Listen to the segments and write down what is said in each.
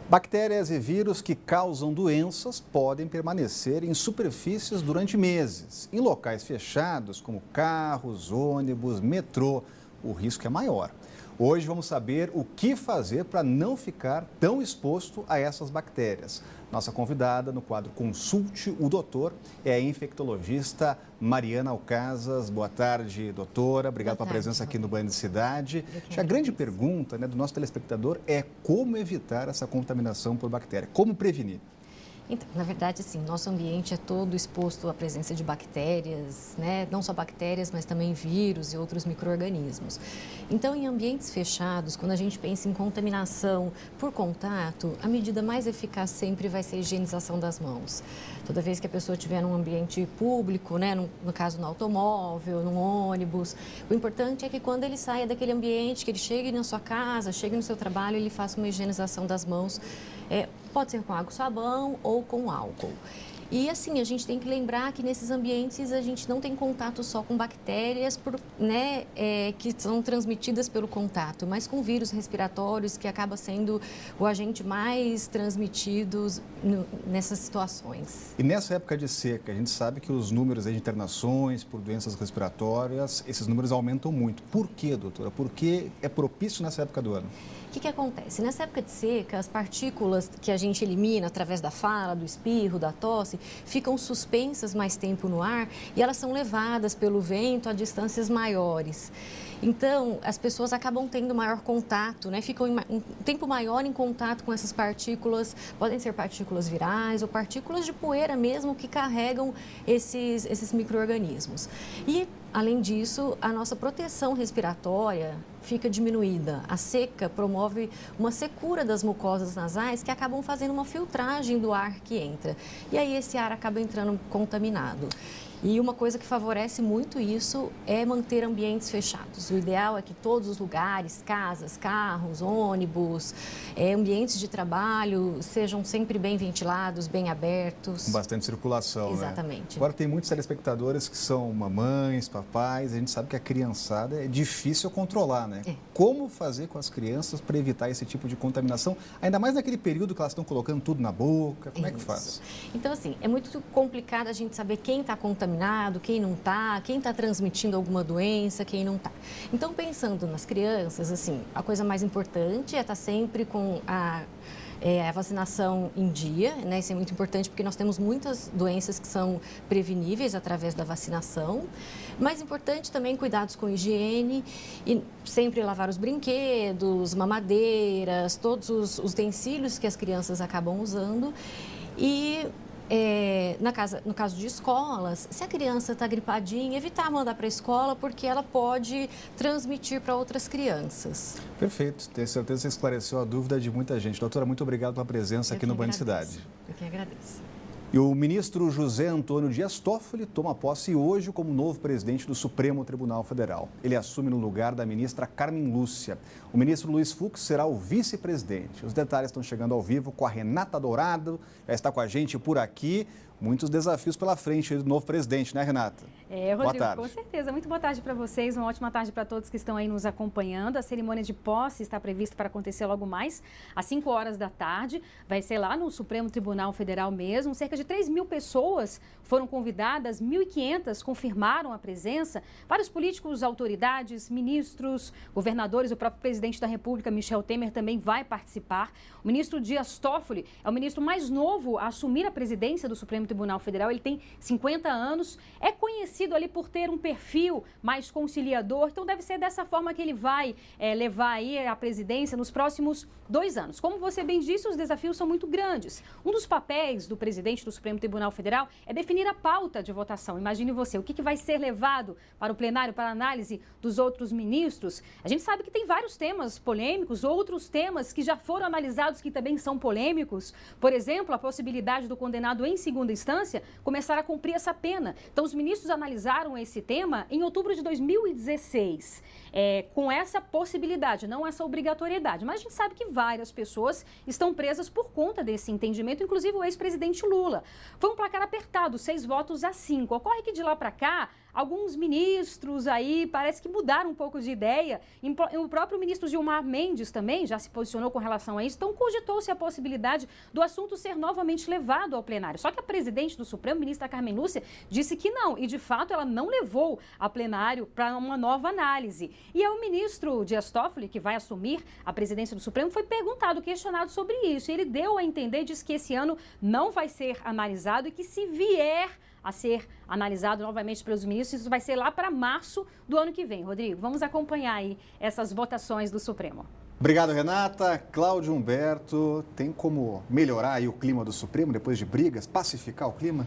Bactérias e vírus que causam doenças podem permanecer em superfícies durante meses. Em locais fechados, como carros, ônibus, metrô, o risco é maior. Hoje vamos saber o que fazer para não ficar tão exposto a essas bactérias. Nossa convidada no quadro Consulte o Doutor é a infectologista Mariana Alcazas. Boa tarde, doutora. Obrigado pela presença aqui no Banho de Cidade. A grande pergunta, do nosso telespectador é como evitar essa contaminação por bactéria, como prevenir? Então, na verdade, assim, nosso ambiente é todo exposto à presença de bactérias, né? Não só bactérias, mas também vírus e outros micro-organismos. Então, em ambientes fechados, quando a gente pensa em contaminação por contato, a medida mais eficaz sempre vai ser a higienização das mãos. Toda vez que a pessoa estiver num ambiente público, né? No caso, no automóvel, no ônibus, o importante é que quando ele saia daquele ambiente, que ele chegue na sua casa, chegue no seu trabalho, ele faça uma higienização das mãos. Pode ser com água e sabão ou com álcool. E assim, a gente tem que lembrar que nesses ambientes a gente não tem contato só com bactérias, que são transmitidas pelo contato, mas com vírus respiratórios, que acaba sendo o agente mais transmitido nessas situações. E nessa época de seca, a gente sabe que os números de internações por doenças respiratórias, esses números aumentam muito. Por quê, doutora? Por que é propício nessa época do ano? O que acontece? Nessa época de seca, as partículas que a gente elimina através da fala, do espirro, da tosse, ficam suspensas mais tempo no ar e elas são levadas pelo vento a distâncias maiores. Então, as pessoas acabam tendo maior contato, ficam um tempo maior em contato com essas partículas, podem ser partículas virais ou partículas de poeira mesmo que carregam esses micro-organismos. E, além disso, a nossa proteção respiratória fica diminuída. A seca promove uma secura das mucosas nasais que acabam fazendo uma filtragem do ar que entra. E aí esse ar acaba entrando contaminado. E uma coisa que favorece muito isso é manter ambientes fechados. O ideal é que todos os lugares, casas, carros, ônibus, ambientes de trabalho sejam sempre bem ventilados, bem abertos. Com bastante circulação, Exatamente. Agora tem muitos telespectadores que são mamães, papais, a gente sabe que a criançada é difícil controlar, Como fazer com as crianças para evitar esse tipo de contaminação, ainda mais naquele período que elas estão colocando tudo na boca, como é que faz? Então, assim, é muito complicado a gente saber quem está contaminado, quem não está, quem está transmitindo alguma doença, quem não está. Então, pensando nas crianças, assim, a coisa mais importante é estar sempre com a vacinação em dia, Isso é muito importante porque nós temos muitas doenças que são preveníveis através da vacinação. Mais importante também cuidados com higiene e sempre lavar os brinquedos, mamadeiras, todos os utensílios que as crianças acabam usando. E no caso de escolas, se a criança está gripadinha, evitar mandar para a escola porque ela pode transmitir para outras crianças. Perfeito, tenho certeza que você esclareceu a dúvida de muita gente. Doutora, muito obrigado pela presença aqui no Banho de Cidade. Eu que agradeço. E o ministro José Antônio Dias Toffoli toma posse hoje como novo presidente do Supremo Tribunal Federal. Ele assume no lugar da ministra Carmen Lúcia. O ministro Luiz Fux será o vice-presidente. Os detalhes estão chegando ao vivo com a Renata Dourado, já está com a gente por aqui. Muitos desafios pela frente do novo presidente, né, Renata? Rodrigo, boa tarde. Com certeza. Muito boa tarde para vocês, uma ótima tarde para todos que estão aí nos acompanhando. A cerimônia de posse está prevista para acontecer logo mais, às 5 horas da tarde. Vai ser lá no Supremo Tribunal Federal mesmo. Cerca de 3.000 pessoas foram convidadas, 1.500 confirmaram a presença. Vários políticos, autoridades, ministros, governadores, o próprio presidente da República, Michel Temer, também vai participar. O ministro Dias Toffoli é o ministro mais novo a assumir a presidência do Supremo Tribunal Federal. Ele tem 50 anos, é conhecido ali por ter um perfil mais conciliador, então deve ser dessa forma que ele vai levar aí a presidência nos próximos 2 anos. Como você bem disse, os desafios são muito grandes. Um dos papéis do presidente do Supremo Tribunal Federal é definir a pauta de votação. Imagine você, o que vai ser levado para o plenário, para a análise dos outros ministros. A gente sabe que tem vários temas polêmicos, outros temas que já foram analisados que também são polêmicos. Por exemplo, a possibilidade do condenado em segunda instância começar a cumprir essa pena. Então, os ministros analisaram esse tema em outubro de 2016, com essa possibilidade, não essa obrigatoriedade. Mas a gente sabe que várias pessoas estão presas por conta desse entendimento, inclusive o ex-presidente Lula. Foi um placar apertado, 6 votos a 5. Ocorre que de lá para cá, alguns ministros aí parece que mudaram um pouco de ideia. O próprio ministro Gilmar Mendes também já se posicionou com relação a isso. Então, cogitou-se a possibilidade do assunto ser novamente levado ao plenário. Só que a presidente do Supremo, ministra Carmen Lúcia, disse que não. E, de fato, ela não levou a plenário para uma nova análise. E é o ministro Dias Toffoli, que vai assumir a presidência do Supremo, foi perguntado, questionado sobre isso. Ele deu a entender, disse que esse ano não vai ser analisado e que se vier a ser analisado novamente pelos ministros, isso vai ser lá para março do ano que vem. Rodrigo, vamos acompanhar aí essas votações do Supremo. Obrigado, Renata. Cláudio Humberto, tem como melhorar aí o clima do Supremo depois de brigas, pacificar o clima?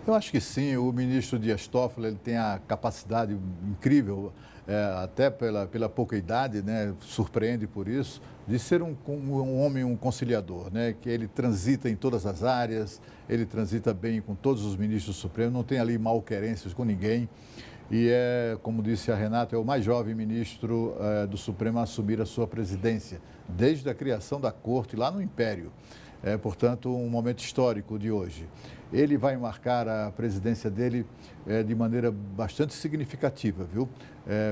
Eu acho que sim. O ministro Dias Toffoli ele tem a capacidade incrível, até pela pouca idade, né, surpreende por isso, de ser um homem, um conciliador, né, que ele transita em todas as áreas, ele transita bem com todos os ministros do Supremo, não tem ali malquerências com ninguém. E como disse a Renata, é o mais jovem ministro do Supremo a assumir a sua presidência, desde a criação da Corte lá no Império. Portanto, um momento histórico de hoje. Ele vai marcar a presidência dele de maneira bastante significativa, viu?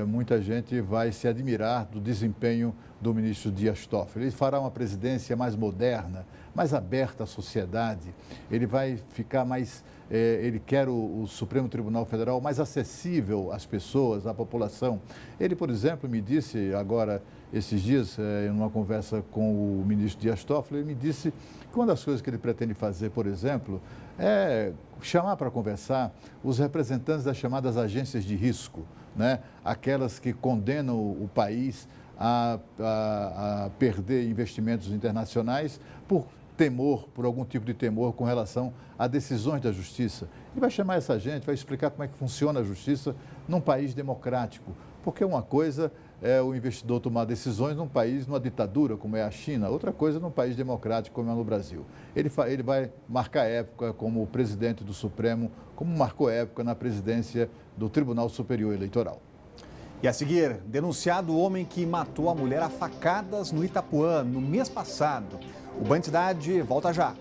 Muita gente vai se admirar do desempenho do ministro Dias Toffoli. Ele fará uma presidência mais moderna, mais aberta à sociedade. Ele vai ficar mais... ele quer o Supremo Tribunal Federal mais acessível às pessoas, à população. Ele, por exemplo, me disse agora, esses dias, em uma conversa com o ministro Dias Toffoli, ele me disse que uma das coisas que ele pretende fazer, por exemplo, é chamar para conversar os representantes das chamadas agências de risco, né? Aquelas que condenam o país a perder investimentos internacionais por temor, por algum tipo de temor com relação a decisões da justiça. Ele vai chamar essa gente, vai explicar como é que funciona a justiça num país democrático. Porque uma coisa é o investidor tomar decisões num país, numa ditadura, como é a China. Outra coisa num país democrático, como é no Brasil. Ele vai marcar época como presidente do Supremo, como marcou época na presidência do Tribunal Superior Eleitoral. E a seguir, denunciado o homem que matou a mulher a facadas no Itapuã no mês passado. O Band Cidade volta já.